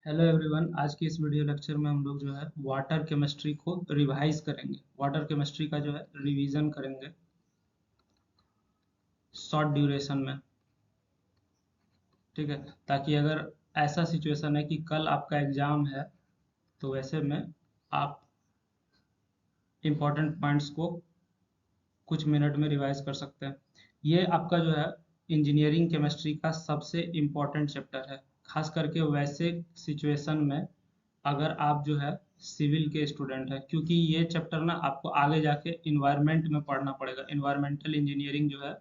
Hello everyone. आज की इस वीडियो लेक्चर में हम लोग जो है वाटर केमिस्ट्री को रिवाइज करेंगे। वाटर केमिस्ट्री का जो है रिवीजन करेंगे शॉर्ट ड्यूरेशन में। ठीक है, ताकि अगर ऐसा सिचुएशन है कि कल आपका एग्जाम है तो वैसे में आप इम्पोर्टेंट पॉइंट्स को कुछ मिनट में रिवाइज कर सकते हैं। ये आपका जो है इंजीनियरिंग केमिस्ट्री का सबसे इम्पोर्टेंट चैप्टर है, खास करके वैसे सिचुएशन में अगर आप जो है सिविल के स्टूडेंट हैं, क्योंकि ये चैप्टर ना आपको आगे जाके इन्वायरमेंट में पढ़ना पड़ेगा। इन्वायरमेंटल इंजीनियरिंग जो है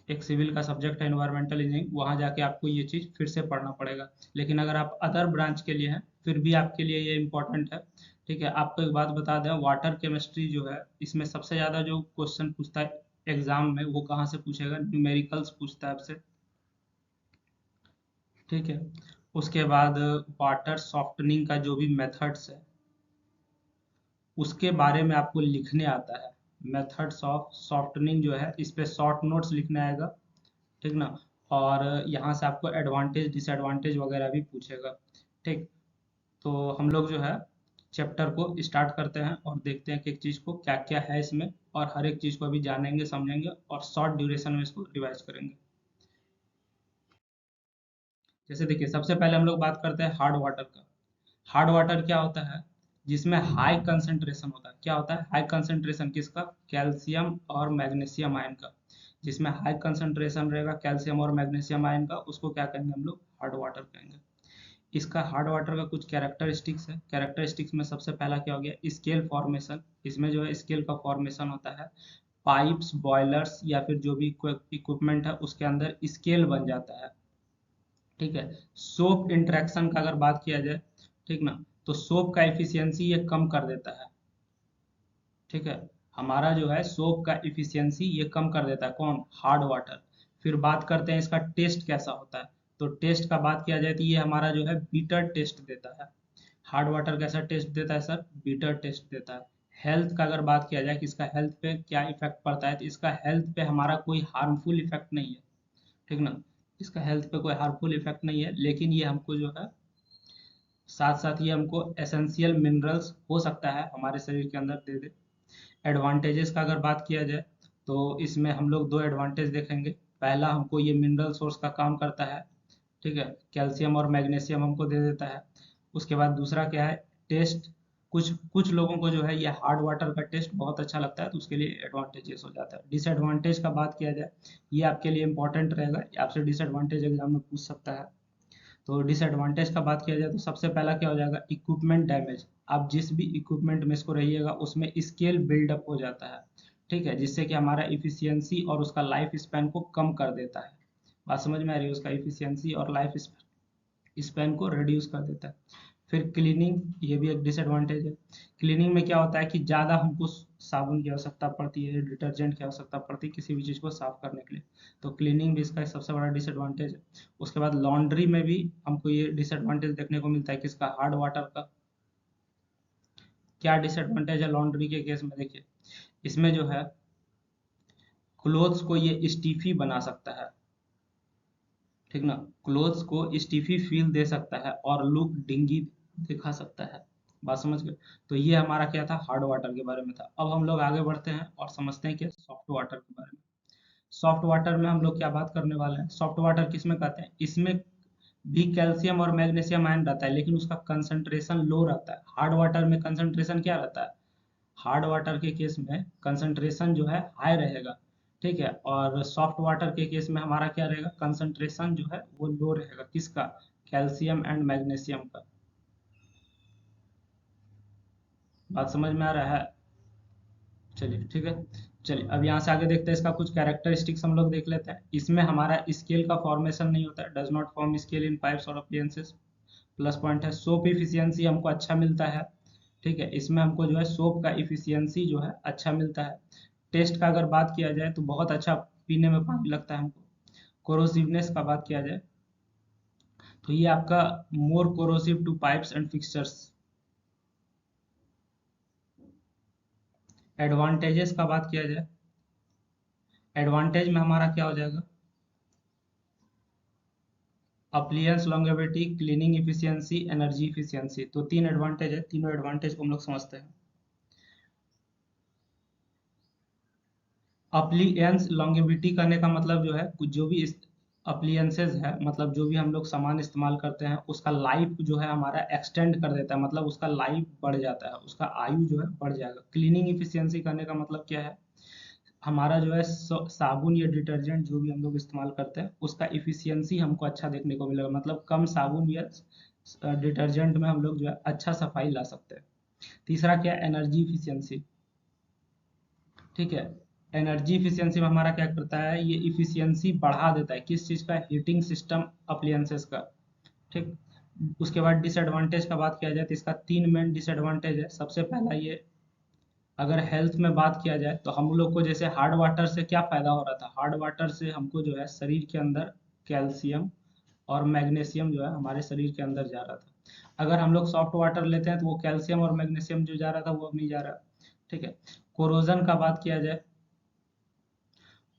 एक सिविल का सब्जेक्ट है, इन्वायरमेंटल इंजीनियरिंग, वहाँ जाके आपको ये चीज़ फिर से पढ़ना पड़ेगा। लेकिन अगर आप अदर ब्रांच के लिए हैं फिर भी आपके लिए ये इम्पोर्टेंट है। ठीक है, आपको एक बात बता दें, वाटर केमिस्ट्री जो है इसमें सबसे ज़्यादा जो क्वेश्चन पूछता है एग्जाम में, वो कहाँ से पूछेगा? न्यूमेरिकल्स पूछता है आपसे। ठीक है, उसके बाद वाटर सॉफ्टनिंग का जो भी मेथड्स है उसके बारे में आपको लिखने आता है। मेथड्स ऑफ सॉफ्टनिंग जो है इस पे शॉर्ट नोट्स लिखने आएगा। ठीक ना? और यहाँ से आपको एडवांटेज डिसएडवांटेज वगैरह भी पूछेगा। ठीक, तो हम लोग जो है चैप्टर को स्टार्ट करते हैं और देखते हैं कि एक चीज़ को क्या क्या है इसमें, और हर एक चीज़ को अभी जानेंगे समझेंगे और शॉर्ट ड्यूरेशन में इसको रिवाइज करेंगे। जैसे देखिए, सबसे पहले हम लोग बात करते हैं हार्ड वाटर का। हार्ड वाटर क्या होता है? जिसमें हाई कंसंट्रेशन होता है। क्या होता है हाई कंसंट्रेशन? किसका? कैल्शियम और मैग्नीशियम आयन का। जिसमें हाई कंसंट्रेशन रहेगा कैल्शियम और मैग्नीशियम आयन का, उसको क्या कहेंगे हम लोग? हार्ड वाटर कहेंगे। इसका हार्ड वाटर का कुछ कैरेक्टरिस्टिक्स है। कैरेक्टरिस्टिक्स में सबसे पहला क्या हो गया? Scale formation. इसमें जो है स्केल का फॉर्मेशन होता है। पाइप्स, बॉयलर्स या फिर जो भी इक्विपमेंट है उसके अंदर स्केल बन जाता है। ठीक है, सोप इंटरेक्शन का अगर बात किया जाए, ठीक ना, तो सोप का एफिशिएंसी ये कम कर देता है। ठीक है, हमारा जो है सोप का एफिशिएंसी ये कम कर देता है। कौन? Hard water. फिर बात करते हैं इसका टेस्ट कैसा होता है। तो टेस्ट का बात किया जाए तो ये हमारा जो है बीटर टेस्ट देता है। हार्ड वाटर कैसा टेस्ट देता है सर? बीटर टेस्ट देता है। हेल्थ का अगर बात किया जाए कि इसका हेल्थ पे क्या इफेक्ट पड़ता है, तो इसका हेल्थ पे हमारा कोई हार्मफुल इफेक्ट नहीं है। ठीक ना, इसका हेल्थ पे कोई हार्मफुल इफेक्ट नहीं है, लेकिन ये हमको जो है साथ साथ ये हमको एसेंशियल मिनरल्स हो सकता है हमारे शरीर के अंदर दे दे। एडवांटेजेस का अगर बात किया जाए तो इसमें हम लोग दो एडवांटेज देखेंगे। पहला, हमको ये मिनरल सोर्स का काम करता है। ठीक है, कैल्शियम और मैग्नीशियम हमको दे देता है। उसके बाद दूसरा क्या है? टेस्ट। कुछ कुछ लोगों को जो है ये हार्ड वाटर का टेस्ट बहुत अच्छा लगता है, तो उसके लिए एडवांटेजेस हो जाता है। डिसएडवांटेज का बात किया जाए, ये आपके लिए इंपॉर्टेंट रहेगा, ये आपसे डिसएडवांटेज एग्जाम में पूछ सकता है। तो डिसएडवांटेज का बात किया जाए तो सबसे पहला क्या हो जाएगा? Equipment damage. आप जिस भी इक्विपमेंट में इसको रहिएगा उसमें स्केल बिल्डअप हो जाता है। ठीक है, जिससे कि हमारा इफिशियंसी और उसका लाइफ स्पैन को कम कर देता है। बात समझ में आ रही है? उसका इफिशियंसी और लाइफ स्पैन को रिड्यूस कर देता है। फिर क्लीनिंग, ये भी एक डिसएडवांटेज है। क्लीनिंग में क्या होता है कि ज़्यादा हमको साबुन की आवश्यकता पड़ती है, डिटर्जेंट की आवश्यकता पड़ती है किसी भी चीज़ को साफ करने के लिए। तो क्लीनिंग भी इसका एक सबसे बड़ा डिसएडवांटेज है। उसके बाद लॉन्ड्री में भी हमको ये डिसएडवांटेज देखने को मिलता है किसका? हार्ड वाटर का। क्या डिसएडवांटेज है लॉन्ड्री के केस में? देखिए, इसमें जो है क्लोथ्स को ये स्टीफी बना सकता है। ठीक ना, क्लोथ्स को स्टीफी फील दे सकता है और लुक डिंगी दिखा सकता है। बात समझ गए? तो ये हमारा क्या था? हार्ड वाटर के बारे में था। अब हम लोग आगे बढ़ते हैं और समझते हैं कि सॉफ्ट वाटर के बारे में। सॉफ्ट वाटर में हम लोग क्या बात करने वाले हैं? सॉफ्ट वाटर किसमें कहते हैं? इसमें भी कैल्शियम और मैग्नीशियम आयन रहता है, लेकिन उसका कंसंट्रेशन लो रहता है। हार्ड वाटर में कंसंट्रेशन क्या रहता है? हार्ड वाटर के केस में कंसंट्रेशन जो है हाई रहेगा। ठीक है, और सॉफ्ट वाटर के केस में हमारा क्या रहेगा? कंसंट्रेशन जो है वो लो रहेगा। किसका? कैल्शियम एंड मैग्नीशियम का। बात समझ में आ रहा है? चलिए ठीक है। चलिए अब यहाँ से आगे देखते हैं, इसका कुछ कैरेक्टरिस्टिक्स हम लोग देख लेते हैं। इसमें हमारा स्केल का फॉर्मेशन नहीं होता है, does not form scale in pipes और अप्लायंसेस। प्लस पॉइंट है। सोप इफिशियंसी हमको अच्छा मिलता है। ठीक है, इसमें हमको जो है सोप का इफिशियंसी जो है अच्छा मिलता है। टेस्ट का अगर बात किया जाए तो बहुत अच्छा पीने में पानी लगता है हमको। कोरोसिवनेस का बात किया जाए तो ये आपका more corrosive to pipes and fixtures. Advantages का बात किया जाए, एडवांटेज में हमारा क्या हो जाएगा? Appliance longevity, cleaning efficiency, energy efficiency, तो 3 एडवांटेज है। तीनों एडवांटेज को हम लोग समझते हैं। अप्लियंस लॉन्गेविटी करने का मतलब जो है जो भी अप्लियंसेस है, मतलब जो भी हम लोग सामान इस्तेमाल करते हैं उसका लाइफ जो है हमारा एक्सटेंड कर देता है, मतलब उसका लाइफ बढ़ जाता है, उसका आयु जो है बढ़ जाएगा। क्लीनिंग इफिशियंसी करने का मतलब क्या है, हमारा जो है साबुन या डिटर्जेंट जो भी हम लोग इस्तेमाल करते हैं उसका इफिशियंसी हमको अच्छा देखने को मिलेगा, मतलब कम साबुन या डिटर्जेंट में हम लोग जो है अच्छा सफाई ला सकते हैं। तीसरा क्या, एनर्जी इफिशियंसी। ठीक है, एनर्जी इफिशियंसी में हमारा क्या करता है, ये इफिशियंसी बढ़ा देता है किस चीज़ का, हीटिंग सिस्टम अप्लियंसेस का। ठीक, उसके बाद डिसएडवांटेज का बात किया जाए तो इसका 3 मेन डिसएडवांटेज है। सबसे पहला ये, अगर हेल्थ में बात किया जाए तो हम लोग को जैसे हार्ड वाटर से क्या फ़ायदा हो रहा था, हार्ड वाटर से हमको जो है शरीर के अंदर कैल्शियम और मैग्नीशियम जो है हमारे शरीर के अंदर जा रहा था। अगर हम लोग सॉफ्ट वाटर लेते हैं तो वो कैल्शियम और मैग्नीशियम जो जा रहा था वो अब नहीं जा रहा। ठीक है, कोरोजन का बात किया जाए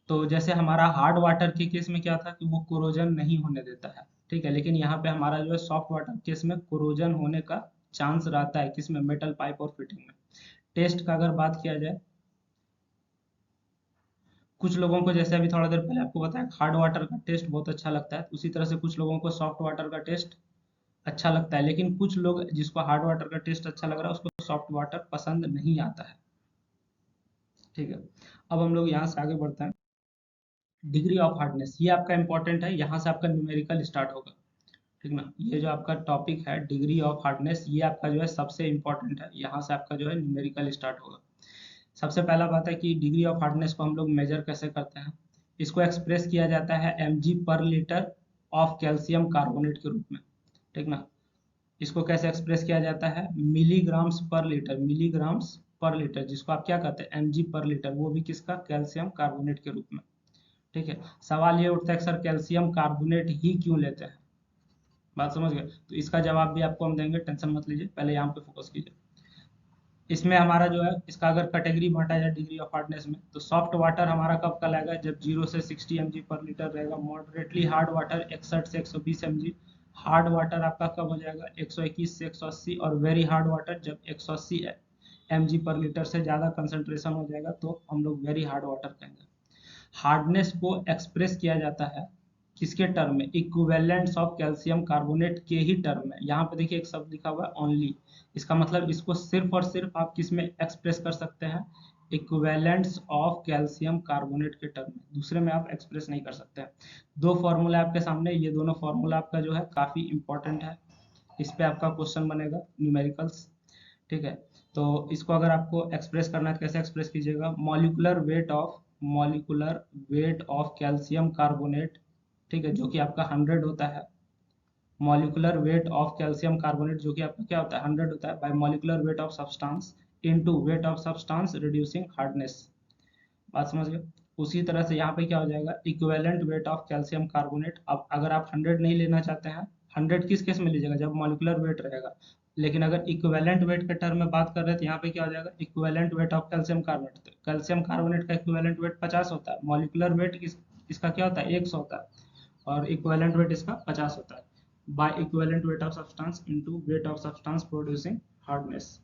तो जैसे हमारा हार्ड वाटर के केस में क्या था कि वो कोरोजन नहीं होने देता है। ठीक है, लेकिन यहाँ पे हमारा जो है सॉफ्ट वाटर केस में कोरोजन होने का चांस रहता है, किसमें, मेटल पाइप और फिटिंग में। टेस्ट का अगर बात किया जाए, कुछ लोगों को जैसे अभी थोड़ा देर पहले आपको बताया हार्ड वाटर का टेस्ट बहुत अच्छा लगता है, उसी तरह से कुछ लोगों को सॉफ्ट वाटर का टेस्ट अच्छा लगता है, लेकिन कुछ लोग जिसको हार्ड वाटर का टेस्ट अच्छा लग रहा है उसको सॉफ्ट वाटर पसंद नहीं आता है। ठीक है, अब हम लोग यहाँ से आगे बढ़ते हैं। डिग्री ऑफ हार्डनेस, ये आपका इंपॉर्टेंट है, यहाँ से आपका न्यूमेरिकल स्टार्ट होगा। ठीक ना, ये जो आपका टॉपिक है डिग्री ऑफ हार्डनेस, ये आपका जो है सबसे इंपॉर्टेंट है, यहाँ से आपका जो है न्यूमेरिकल स्टार्ट होगा। सबसे पहला बात है कि डिग्री ऑफ हार्डनेस को हम लोग मेजर कैसे करते हैं, इसको एक्सप्रेस किया जाता है mg/लीटर ऑफ कैल्शियम कार्बोनेट के रूप में। ठीक ना, इसको कैसे एक्सप्रेस किया जाता है, मिलीग्राम्स पर लीटर, मिलीग्राम्स पर लीटर, जिसको आप क्या कहते हैं mg/लीटर, वो भी किसका, कैल्शियम कार्बोनेट के रूप में। ठीक है, सवाल ये उठता है कि सर कैल्शियम कार्बोनेट ही क्यों लेते हैं, बात समझ गए, तो इसका जवाब भी आपको हम देंगे, टेंशन मत लीजिए, पहले यहाँ पे फोकस कीजिए। इसमें हमारा जो है इसका अगर कैटेगरी बांटा जाए डिग्री ऑफ हार्डनेस में, तो सॉफ्ट वाटर हमारा कब कहलाएगा, जब 0 से 60 mg/लीटर रहेगा। मॉडरेटली हार्ड वाटर 61 से 120 mg। हार्ड वाटर आपका कब हो जाएगा, 121 से 180। और वेरी हार्ड वाटर जब 180 mg/लीटर से ज़्यादा कंसंट्रेशन हो जाएगा तो हम लोग वेरी हार्ड वाटर कहेंगे। हार्डनेस को एक्सप्रेस किया जाता है किसके टर्म में, इक्विवेलेंट्स ऑफ कैल्शियम कार्बोनेट के ही टर्म में। यहाँ पे देखिए एक शब्द लिखा हुआ है ओनली, इसका मतलब इसको सिर्फ और सिर्फ आप किस में एक्सप्रेस कर सकते हैं, इक्विवेलेंट्स ऑफ कैल्शियम कार्बोनेट के टर्म में, दूसरे में आप एक्सप्रेस नहीं कर सकते हैं। दो फॉर्मूला आपके सामने, ये दोनों फॉर्मूला आपका जो है काफ़ी इंपॉर्टेंट है, इस पे आपका क्वेश्चन बनेगा न्यूमेरिकल्स। ठीक है, तो इसको अगर आपको एक्सप्रेस करना है तो कैसे एक्सप्रेस कीजिएगा, molecular weight of calcium carbonate, ठीक है, जो कि आपका 100 होता है। Molecular weight of calcium carbonate जो कि आपका क्या होता है, 100 होता है, bye molecular weight of substance into weight of substance reducing hardness. बात समझ गए। उसी तरह से यहाँ पे क्या हो जाएगा, equivalent weight of calcium carbonate. अब अगर आप 100 नहीं लेना चाहते हैं, 100 किस केस में लीजिएगा, जब मॉलिकुलर वेट रहेगा। लेकिन अगर इक्विवेलेंट वेट के टर्म में बात कर रहे हैं तो यहाँ पे क्या हो जाएगा, equivalent weight of calcium carbonate, तो कैल्शियम कार्बोनेट का इक्विवेलेंट वेट 50 होता है, मॉलिकुलर वेट इसका क्या होता है, 100 होता है, और इक्विवेलेंट वेट इसका 50 होता है, by equivalent weight of substance into weight of substance producing hardness.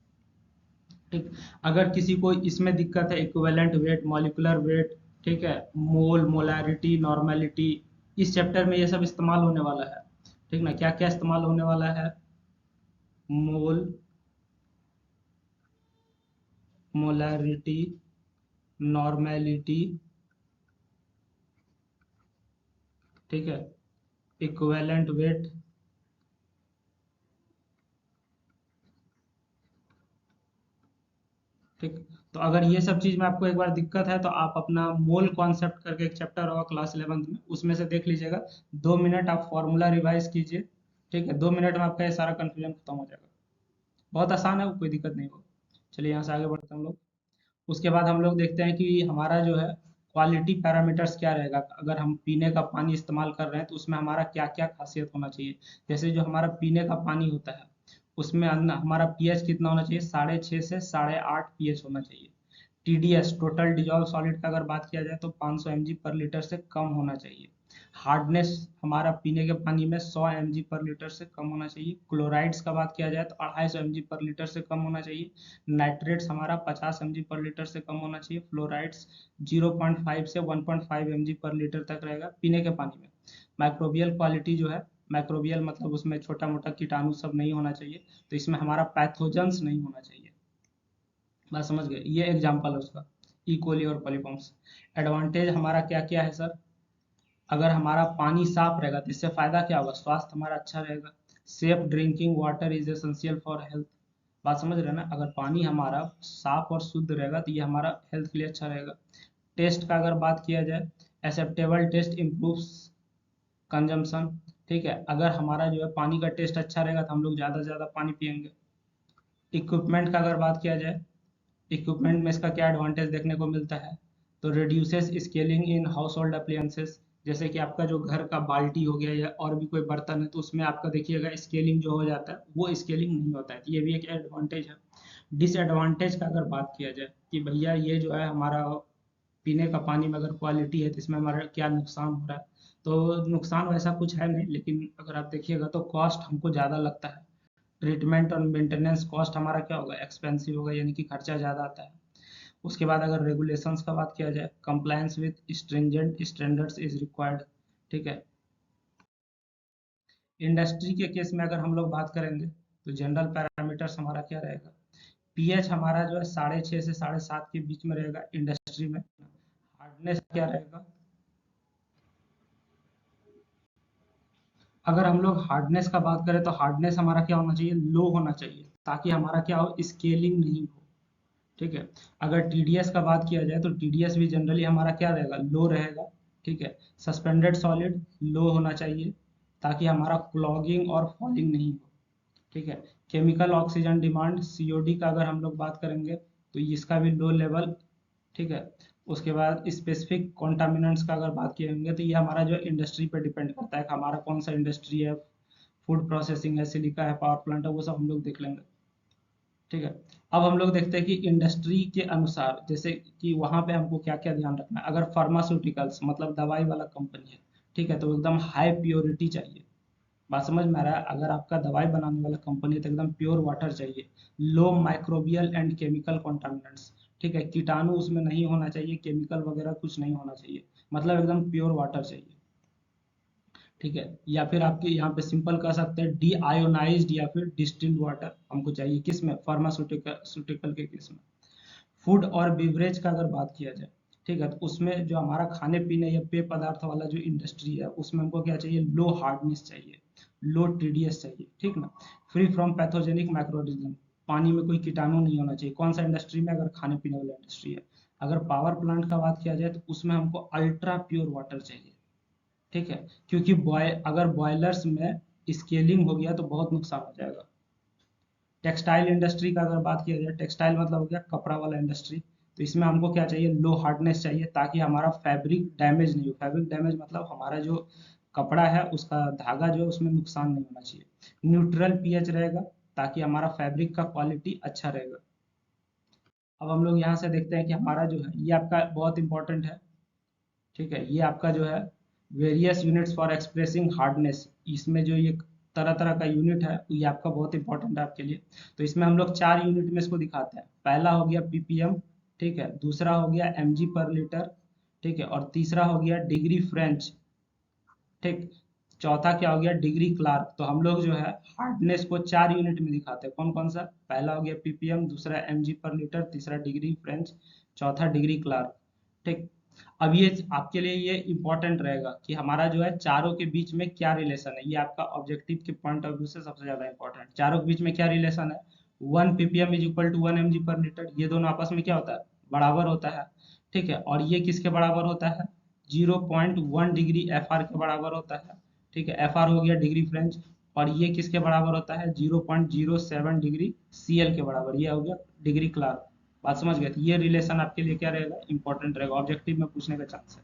ठीक, अगर किसी को इसमें दिक्कत है, इक्विवेलेंट वेट, मॉलिकुलर वेट, ठीक है, मोल, मोलैरिटी, नॉर्मेलिटी, इस चैप्टर में ये सब इस्तेमाल होने वाला है। ठीक ना, क्या क्या इस्तेमाल होने वाला है, मोल, मोलैरिटी, नॉर्मेलिटी, ठीक है, इक्विवेलेंट वेट, ठीक। तो अगर ये सब चीज में आपको एक बार दिक्कत है तो आप अपना मोल कॉन्सेप्ट करके एक चैप्टर होगा क्लास 11th में, उसमें से देख लीजिएगा। 2 मिनट आप फॉर्मूला रिवाइज कीजिए, ठीक है, 2 मिनट में आपका ये सारा कंफ्यूजन खत्म हो जाएगा। बहुत आसान है वो, कोई दिक्कत नहीं हो। चलिए यहाँ से आगे बढ़ते हैं हम लोग। उसके बाद हम लोग देखते हैं कि हमारा जो है क्वालिटी पैरामीटर्स क्या रहेगा, अगर हम पीने का पानी इस्तेमाल कर रहे हैं तो उसमें हमारा क्या क्या खासियत होना चाहिए। जैसे जो हमारा पीने का पानी होता है उसमें हमारा पीएच कितना होना चाहिए, 6.5 से 8.5 पीएच होना चाहिए। टीडीएस, टोटल डिजॉल्व सॉलिड का अगर बात किया जाए तो 500 mg/लीटर से कम होना चाहिए। हार्डनेस हमारा पीने के पानी में 100 mg पर लीटर से कम होना चाहिए। क्लोराइड्स का बात किया जाए तो 250 mg पर लीटर से कम होना चाहिए। नाइट्रेट्स हमारा 50 mg पर लीटर से कम होना चाहिए। फ्लोराइड्स 0.5 से 1.5 mg पर लीटर तक रहेगा पीने के पानी में। माइक्रोबियल क्वालिटी जो है, माइक्रोबियल मतलब उसमें छोटा मोटा कीटाणु सब नहीं होना चाहिए, तो इसमें हमारा पैथोजेंस नहीं होना चाहिए। बात समझ गए, ये एग्जाम्पल है उसका, ई कोली और कॉलीफॉर्म्स। एडवांटेज हमारा क्या क्या है सर? अगर हमारा पानी साफ रहेगा तो इससे फायदा क्या होगा? स्वास्थ्य हमारा अच्छा रहेगा। Safe drinking water is essential for health. बात समझ रहे हैं ना? अगर पानी हमारा साफ और शुद्ध रहेगा तो ये हमारा हेल्थ के लिए अच्छा रहेगा। टेस्ट का अगर बात किया जाए, एक्सेप्टेबल टेस्ट इम्प्रूव्स कंजम्पशन। ठीक है, अगर हमारा जो है पानी का टेस्ट अच्छा रहेगा तो हम लोग ज़्यादा से ज़्यादा पानी पियेंगे। इक्विपमेंट का अगर बात किया जाए, इक्विपमेंट में इसका क्या एडवांटेज देखने को मिलता है? तो reduces scaling in house hold appliances. जैसे कि आपका जो घर का बाल्टी हो गया या और भी कोई बर्तन है तो उसमें आपका देखिएगा स्केलिंग जो हो जाता है वो स्केलिंग नहीं होता है, तो ये भी एक एडवांटेज है। डिसएडवांटेज का अगर बात किया जाए कि भैया ये जो है हमारा पीने का पानी में अगर क्वालिटी है तो इसमें हमारा क्या नुकसान हो रहा है, तो नुकसान वैसा कुछ है नहीं, लेकिन अगर आप देखिएगा तो कॉस्ट हमको ज़्यादा लगता है। ट्रीटमेंट और मेंटेनेंस कॉस्ट हमारा क्या होगा? एक्सपेंसिव होगा, यानी कि खर्चा ज़्यादा आता है। उसके बाद अगर रेगुलेशंस का बात किया जाए, compliance with stringent standards is required. ठीक है। इंडस्ट्री के केस में अगर हम लोग बात करेंगे तो जनरल पैरामीटर्स हमारा क्या रहेगा? पीएच हमारा जो है 6.5 से 7.5 के बीच में रहेगा इंडस्ट्री में। हार्डनेस क्या रहेगा? अगर हम लोग हार्डनेस का बात करें तो हार्डनेस हमारा क्या होना चाहिए? लो होना चाहिए, ताकि हमारा क्या हो? स्केलिंग नहीं हो। ठीक है। अगर टीडीएस का बात किया जाए तो टीडीएस भी जनरली हमारा क्या रहेगा? लो रहेगा। ठीक है। सस्पेंडेड सॉलिड लो होना चाहिए, ताकि हमारा क्लॉगिंग और फॉलिंग नहीं हो। ठीक है। केमिकल ऑक्सीजन डिमांड सीओडी का अगर हम लोग बात करेंगे तो इसका भी लो लेवल। ठीक है। उसके बाद स्पेसिफिक कॉन्टामिनेंट्स का अगर बात करेंगे तो ये हमारा जो इंडस्ट्री पे डिपेंड करता है कि हमारा कौन सा इंडस्ट्री है, फूड प्रोसेसिंग है, सिलिका है, पावर प्लांट है, वो सब हम लोग देख लेंगे। ठीक है। अब हम लोग देखते हैं कि इंडस्ट्री के अनुसार जैसे कि वहाँ पे हमको क्या क्या ध्यान रखना है। अगर फार्मास्यूटिकल्स मतलब दवाई वाला कंपनी है, ठीक है, तो एकदम हाई प्योरिटी चाहिए। बात समझ में आ रहा है? अगर आपका दवाई बनाने वाला कंपनी है तो एकदम प्योर वाटर चाहिए। लो माइक्रोबियल एंड केमिकल कॉन्टामिनेंट्स। ठीक है, कीटाणु उसमें नहीं होना चाहिए, केमिकल वगैरह कुछ नहीं होना चाहिए, मतलब एकदम प्योर वाटर चाहिए। ठीक है। या फिर आपके यहाँ पे सिंपल कह सकते हैं डी आयोनाइज्ड या फिर डिस्टिल्ड वाटर हमको चाहिए, किस में? फार्मास्यूटिकल के केस में। फूड और बिवरेज का अगर बात किया जाए, ठीक है, तो उसमें जो हमारा खाने पीने या पेय पदार्थ वाला जो इंडस्ट्री है उसमें हमको क्या चाहिए? लो हार्डनेस चाहिए, लो टीडीएस चाहिए। ठीक ना? फ्री फ्रॉम पैथोजेनिक माइक्रोऑर्गेनिज्म, पानी में कोई कीटाणु नहीं होना चाहिए। कौन सा इंडस्ट्री में? अगर खाने पीने वाला इंडस्ट्री है। अगर पावर प्लांट का बात किया जाए तो उसमें हमको अल्ट्रा प्योर वाटर चाहिए। ठीक है, क्योंकि अगर बॉयलर्स में स्केलिंग हो गया तो बहुत नुकसान हो जाएगा। टेक्सटाइल इंडस्ट्री का अगर बात किया जाए, टेक्सटाइल मतलब हो गया कपड़ा वाला इंडस्ट्री, तो इसमें हमको क्या चाहिए? लो हार्डनेस चाहिए, ताकि हमारा फैब्रिक डैमेज नहीं हो। फैब्रिक डैमेज मतलब हमारा जो कपड़ा है उसका धागा जो है उसमें नुकसान नहीं होना चाहिए। न्यूट्रल पीएच रहेगा, ताकि हमारा फैब्रिक का क्वालिटी अच्छा रहेगा। अब हम लोग यहाँ से देखते हैं कि हमारा जो है ये आपका बहुत इंपॉर्टेंट है। ठीक है, ये आपका जो है various units for expressing hardness, इसमें जो ये तरह तरह का यूनिट है ये आपका बहुत इंपॉर्टेंट है आपके लिए। तो इसमें हम लोग 4 यूनिट में इसको दिखाते हैं। पहला हो गया पीपीएम। ठीक है। दूसरा हो गया एमजी पर लीटर। ठीक है। और तीसरा हो गया डिग्री फ्रेंच। ठीक। चौथा क्या हो गया? Degree Clark. तो हम लोग जो है हार्डनेस को 4 यूनिट में दिखाते हैं। कौन कौन सा? पहला हो गया पीपीएम, दूसरा एमजी पर लीटर, तीसरा डिग्री फ्रेंच, चौथा डिग्री क्लार्क। ठीक। अब ये आपके लिए ये इंपॉर्टेंट रहेगा कि हमारा जो है चारों के बीच में क्या रिलेशन है। ये आपका ऑब्जेक्टिव के पॉइंट ऑफ व्यू से सबसे ज्यादा इंपॉर्टेंट, चारों के बीच में क्या रिलेशन है? 1 ppm is equal to 1 mg per litre, ये दोनों आपस में क्या होता है? बराबर होता है। ठीक है। और ये किसके बराबर होता है? 0.1 डिग्री एफ आर के बराबर होता है। ठीक है, एफ आर हो गया डिग्री फ्रेंच। और ये किसके बराबर होता है? 0.07 डिग्री सी एल के बराबर, ये हो गया डिग्री क्लार्क। बात समझ गए? तो ये रिलेशन आपके लिए क्या रहेगा? इंपॉर्टेंट रहेगा, ऑब्जेक्टिव में पूछने का चांस है।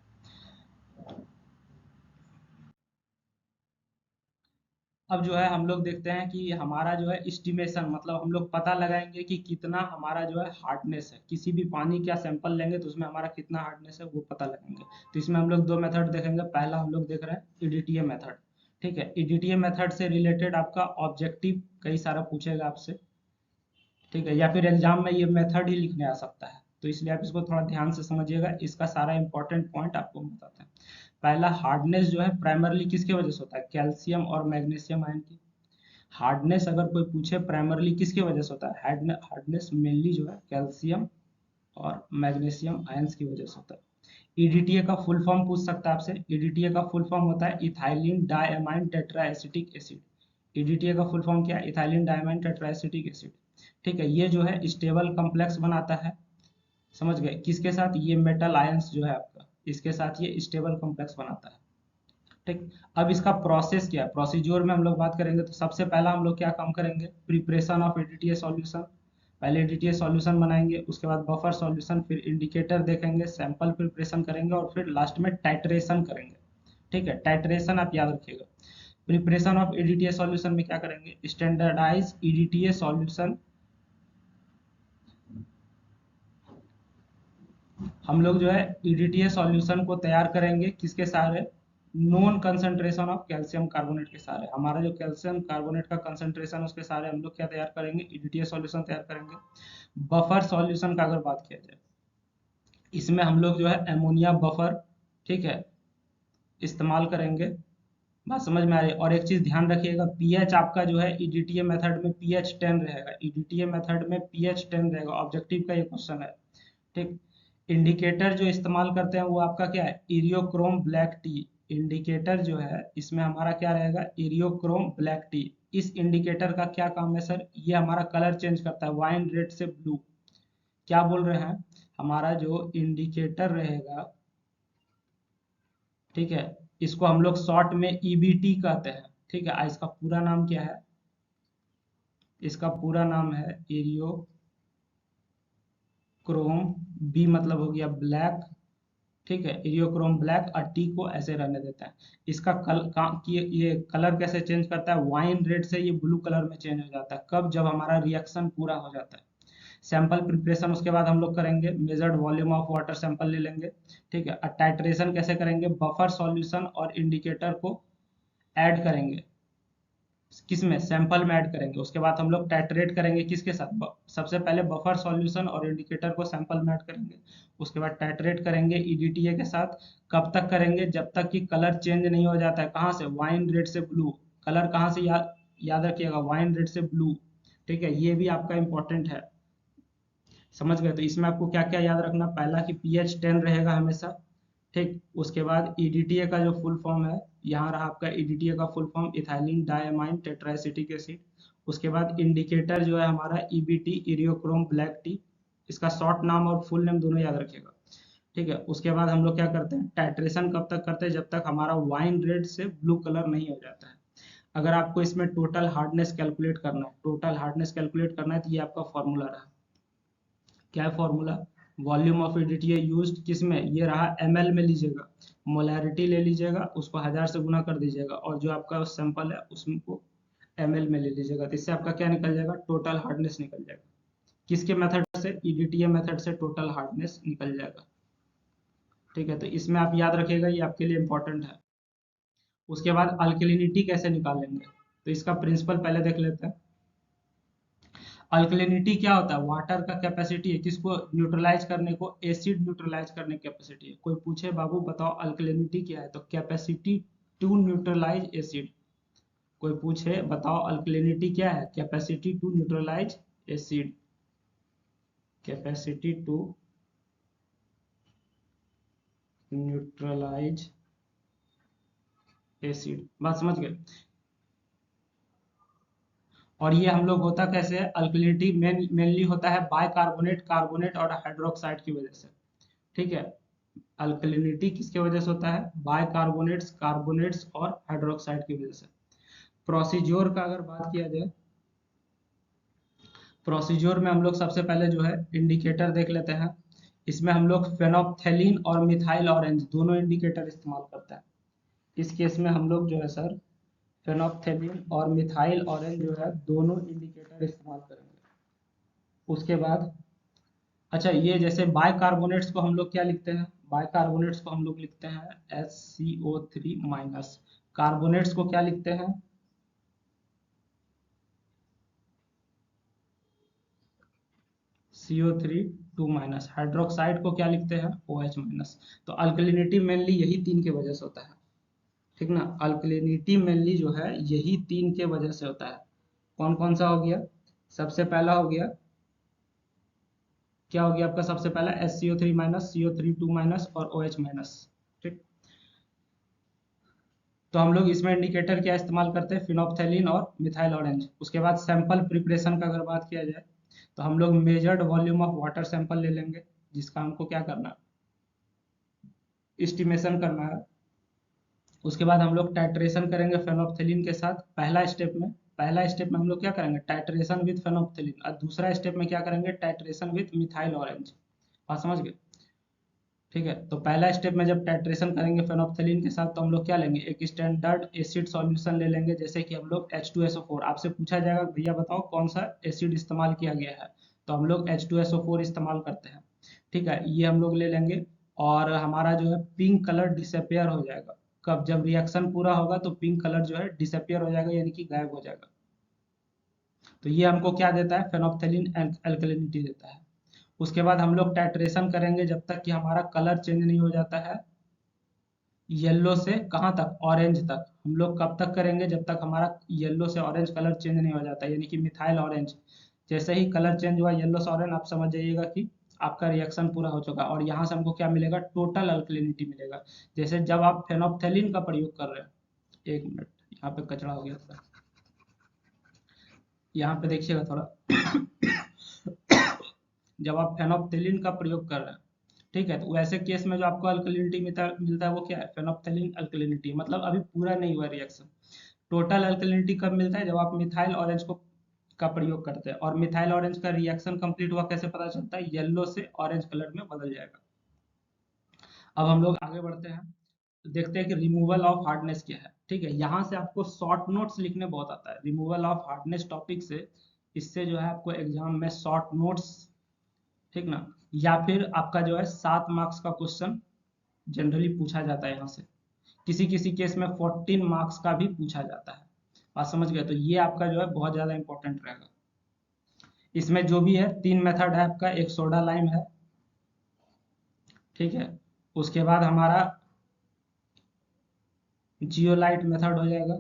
अब जो है हम लोग देखते हैं कि हमारा जो है एस्टिमेशन, मतलब हम लोग पता लगाएंगे कि कितना हमारा जो है हार्डनेस है। किसी भी पानी का सैंपल लेंगे तो उसमें हमारा कितना हार्डनेस है वो पता लगाएंगे। तो इसमें हम लोग दो मेथड देखेंगे। पहला हम लोग देख रहे हैं ईडीटीए मेथड। ठीक है, ईडीटीए मेथड से रिलेटेड आपका ऑब्जेक्टिव कई सारा पूछेगा आपसे। ठीक है, या फिर एग्जाम में ये मेथड ही लिखने आ सकता है, तो इसलिए आप इसको थोड़ा ध्यान से समझिएगा। इसका सारा इंपॉर्टेंट पॉइंट आपको हम बताते हैं। पहला, हार्डनेस जो है प्राइमरली किसकी वजह से होता है? कैल्शियम और मैग्नीशियम आयन की। हार्डनेस अगर कोई पूछे प्राइमरली किसकी वजह से होता है, हार्डनेस मेनली जो है कैल्शियम और मैग्नीशियम आयंस की वजह से होता है। ईडीटीए का फुल फॉर्म पूछ सकता है आपसे। ईडीटीए का फुल फॉर्म होता है ethylene diamine tetraacetic acid. EDTA का फुल फॉर्म क्या है? Ethylene diamine tetraacetic acid. ठीक है, ये जो है स्टेबल कॉम्प्लेक्स बनाता है। समझ गए? किसके साथ? ये मेटल आयंस जो है आपका, इसके साथ ये स्टेबल कॉम्प्लेक्स बनाता है। ठीक, अब इसका प्रोसेस क्या है, प्रोसीज्योर में हम लोग बात करेंगे तो सबसे पहला हम लोग क्या काम करेंगे? Preparation of EDTA solution. पहले एडीटीए सॉल्यूशन बनाएंगे, उसके बाद बफर सॉल्यूशन, फिर इंडिकेटर देखेंगे, सैंपल प्रिपरेशन करेंगे और फिर लास्ट में टाइट्रेशन करेंगे। ठीक है, टाइट्रेशन आप याद रखिएगा। प्रिपरेशन ऑफ एडीटीए सॉल्यूशन में क्या करेंगे? Standardize EDTA solution. हम लोग जो है ईडीटीए सॉल्यूशन को तैयार करेंगे किसके सहारे? Known concentration of calcium carbonate के सहारे। हमारा जो कैल्शियम कार्बोनेट का कंसंट्रेशन है उसके सहारे हम लोग क्या तैयार करेंगे? ईडीटीए सॉल्यूशन तैयार करेंगे। बफर सॉल्यूशन का अगर बात किया जाए, इसमें हम लोग जो है एमोनिया बफर, ठीक है, इस्तेमाल करेंगे। बात समझ में आ रही है? और एक चीज ध्यान रखिएगा, पीएच आपका जो है ईडीटीए मेथड में पीएच 10 रहेगा। ईडीटीए मेथड में पीएच 10 रहेगा। ऑब्जेक्टिव का ये क्वेश्चन है। ठीक, इंडिकेटर जो इस्तेमाल करते हैं वो आपका क्या है? Eriochrome black T. इंडिकेटर जो है इसमें हमारा क्या रहेगा? Eriochrome black T. इस इंडिकेटर का क्या काम है सर? ये हमारा कलर चेंज करता है वाइन रेड से ब्लू। क्या बोल रहे हैं? हमारा जो इंडिकेटर रहेगा, ठीक है, इसको हम लोग शॉर्ट में ईबीटी कहते हैं। ठीक है, इसका पूरा नाम क्या है? इसका पूरा नाम है एरियो क्रोम। बी मतलब हो गया ब्लैक। ठीक है, इरियोक्रोम ब्लैक और टी को ऐसे रहने देता है। इसका ये कलर कैसे चेंज करता है? वाइन रेड से ये ब्लू कलर में चेंज हो जाता है। कब? जब हमारा रिएक्शन पूरा हो जाता है। सैंपल प्रिपरेशन उसके बाद हम लोग करेंगे, measured volume of water sample ले लेंगे। ठीक है, और टाइट्रेशन कैसे करेंगे? बफर सॉल्यूशन और इंडिकेटर को ऐड करेंगे। किसमें? सैंपल में ऐड करेंगे। उसके बाद हम लोग टाइट्रेट करेंगे किसके साथ? सबसे पहले बफर सॉल्यूशन और इंडिकेटर को सैंपल में ऐड करेंगे। उसके बाद टाइट्रेट करेंगे ईडीटीए के साथ। कब तक करेंगे? जब तक कि कलर चेंज नहीं हो जाता है। कहाँ से? वाइन रेड से ब्लू। कलर कहाँ से? याद रखिएगा, वाइन रेड से ब्लू। ठीक है, ये भी आपका इंपॉर्टेंट है। समझ गए? तो इसमें आपको क्या क्या याद रखना? पहला कि पीएच 10 रहेगा हमेशा। ठीक, उसके बाद ईडीटीए का जो फुल फॉर्म है, यहाँ रहा आपका ईडीटीए का full form ethylene diamine tetraacetic acid. उसके बाद इंडिकेटर जो है हमारा ईबीटी, इरियोक्रोम ब्लैक टी। इसका शॉर्ट नाम और फुल नेम दोनों याद रखिएगा। ठीक है, उसके बाद हम लोग क्या करते हैं? टाइट्रेशन कब तक करते हैं? जब तक हमारा वाइन रेड से ब्लू कलर नहीं हो जाता है। अगर आपको इसमें टोटल हार्डनेस कैलकुलेट करना है, टोटल हार्डनेस कैलकुलेट करना है, तो ये आपका फॉर्मूला रहा। क्या है फॉर्मूला? वॉल्यूम ऑफ एडीटीए यूज्ड किस में? ये रहा एमएल में लीजिएगा। मोलैरिटी ले लीजिएगा, उसको 1000 से गुना कर दीजिएगा और जो आपका सैंपल है उसको एमएल में ले लीजिएगा। तो इससे आपका क्या निकल जाएगा? टोटल हार्डनेस निकल जाएगा। किसके मेथड से? ईडीटीए मेथड से टोटल हार्डनेस निकल जाएगा। ठीक है, तो इसमें आप याद रखिएगा, ये आपके लिए इंपॉर्टेंट है। उसके बाद अल्कलिनिटी कैसे निकालेंगे, तो इसका प्रिंसिपल पहले देख लेते हैं। अल्कलिनिटी क्या होता है? वाटर का कैपेसिटी है किसको न्यूट्रलाइज करने को? एसिड न्यूट्रलाइज करने की कैपेसिटी है। कोई पूछे बाबू बताओ अल्कलिनिटी क्या है, तो कैपेसिटी टू न्यूट्रलाइज एसिड। कोई पूछे बताओ अल्कलिनिटी क्या है? Capacity to neutralise acid. Capacity to neutralise acid. बात समझ गए? और ये हम लोग होता कैसे है? अल्कलिनिटी मेनली होता है बाइकार्बोनेट, कार्बोनेट और हाइड्रोक्साइड की वजह से। ठीक है, अल्कलिनिटी किसके वजह से होता है? बाइकार्बोनेट्स, कार्बोनेट्स और हाइड्रोक्साइड की वजह से। प्रोसीज्योर का अगर बात किया जाए, प्रोसीज्योर में हम लोग सबसे पहले जो है इंडिकेटर देख लेते हैं। इसमें हम लोग फेनोप्थेलिन और मिथाइल ऑरेंज दोनों इंडिकेटर इस्तेमाल करते हैं। इस केस में हम लोग जो है सर फेनोप्थेलिन और मिथाइल ऑरेंज जो है दोनों इंडिकेटर इस्तेमाल करेंगे। उसके बाद अच्छा, ये जैसे बाइकार्बोनेट्स को हम लोग क्या लिखते हैं, बाइकार्बोनेट्स को हम लोग लिखते हैं SCO3 माइनस। कार्बोनेट्स को क्या लिखते हैं, CO3 माइनस। हाइड्रोक्साइड को क्या लिखते हैं, OH माइनस। तो अल्कलिनिटी मेनली यही तीन के वजह से होता है, ठीक ना। अल्कलिनिटी मेनली जो है यही तीन के वजह से होता है। कौन कौन सा हो गया, सबसे पहला हो गया, क्या हो गया आपका सबसे पहला, SCO3 माइनस, CO3 माइनस और OH माइनस, ठीक। तो हम लोग इसमें इंडिकेटर क्या इस्तेमाल करते हैं, फिनोप्थेलिन और मिथाइल ऑरेंज। उसके बाद सैंपल प्रिपरेशन का अगर बात किया जाए तो हम लोग measured volume of water sample ले लेंगे, जिसका हमको क्या करना है, एस्टिमेशन करना है। उसके बाद हम लोग टाइट्रेशन करेंगे फेनोप्थेलिन के साथ। पहला स्टेप में हम लोग क्या करेंगे, टाइट्रेशन विद फेनोप्थेलिन, और दूसरा स्टेप में क्या करेंगे, टाइट्रेशन विद मिथाइल ऑरेंज। बात समझ गए, ठीक है। तो पहला स्टेप में जब टाइट्रेशन करेंगे फेनोप्थेलिन के साथ तो हम लोग क्या लेंगे, एक स्टैंडर्ड एसिड सॉल्यूशन ले लेंगे, जैसे कि हम लोग H2SO4। आपसे पूछा जाएगा भैया बताओ कौन सा एसिड इस्तेमाल किया गया है, तो हम लोग H2SO4 इस्तेमाल करते हैं, ठीक है। ये हम लोग ले लेंगे और हमारा जो है पिंक कलर डिसअपियर हो जाएगा। कब, जब रिएक्शन पूरा होगा तो पिंक कलर जो है डिसअपियर हो जाएगा, यानी कि गायब हो जाएगा। तो ये हमको क्या देता है, फेनोप्थेलिन अल्कलिनिटी देता है। उसके बाद हम लोग टाइट्रेशन करेंगे जब तक कि हमारा कलर चेंज नहीं हो जाता है येलो से कहाँ तक, ऑरेंज तक। हम लोग कब तक करेंगे, जब तक हमारा येलो से ऑरेंज कलर चेंज नहीं हो जाता, यानी कि मिथाइल ऑरेंज। जैसे ही कलर चेंज हुआ येलो से ऑरेंज, आप समझ जाइएगा कि आपका रिएक्शन पूरा हो चुका है। और यहाँ से हमको क्या मिलेगा, टोटल अल्कलिनिटी मिलेगा। जैसे जब आप फेनोप्थेलिन का प्रयोग कर रहे हैं, एक मिनट, यहाँ पे कचरा हो गया था, यहाँ पे देखिएगा थोड़ा। जब आप फेनोप्थेलिन का प्रयोग कर रहे हैं, ठीक है, तो वैसे केस में जो आपको अल्कलिनिटी मिलता है वो क्या है, फेनोप्थेलिन अल्कलिनिटी। मतलब अभी पूरा नहीं हुआ रिएक्शन। टोटल अल्कलिनिटी कब मिलता है, जब आप मिथाइल ऑरेंज को का प्रयोग करते हैं। और मिथाइल ऑरेंज का रिएक्शन कंप्लीट हुआ कैसे पता चलता है, येलो से ऑरेंज कलर में बदल जाएगा। अब हम लोग आगे बढ़ते हैं, देखते हैं कि रिमूवल ऑफ हार्डनेस क्या है, ठीक है। यहाँ से आपको शॉर्ट नोट्स लिखने बहुत आता है, रिमूवल ऑफ हार्डनेस टॉपिक से। इससे जो है आपको एग्जाम में शॉर्ट नोट्स, ठीक ना, या फिर आपका जो है 7 मार्क्स का क्वेश्चन जनरली पूछा जाता है यहाँ से। किसी किसी केस में 14 मार्क्स का भी पूछा जाता है। बात समझ गए, तो ये आपका जो है बहुत ज़्यादा इंपॉर्टेंट रहेगा। इसमें जो भी है 3 मेथड है आपका, एक सोडा लाइम है, ठीक है। उसके बाद हमारा जियोलाइट मेथड हो जाएगा,